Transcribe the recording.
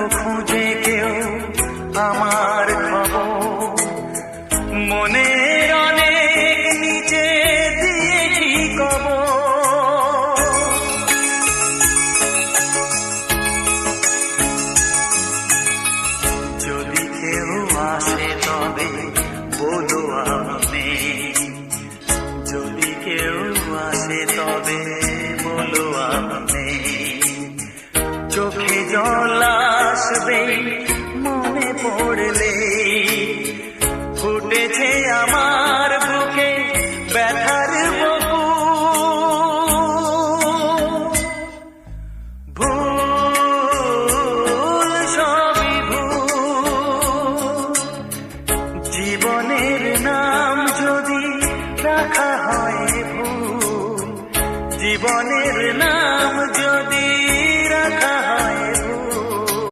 খুঁজে কেউ আমার খবর, মনের অনেক নিচে দিয়েছি কবর। যদি কেউ আসে তবে বলো আমি, যদি কেউ আসে তবে বলো আমি। চোখে জল আসবে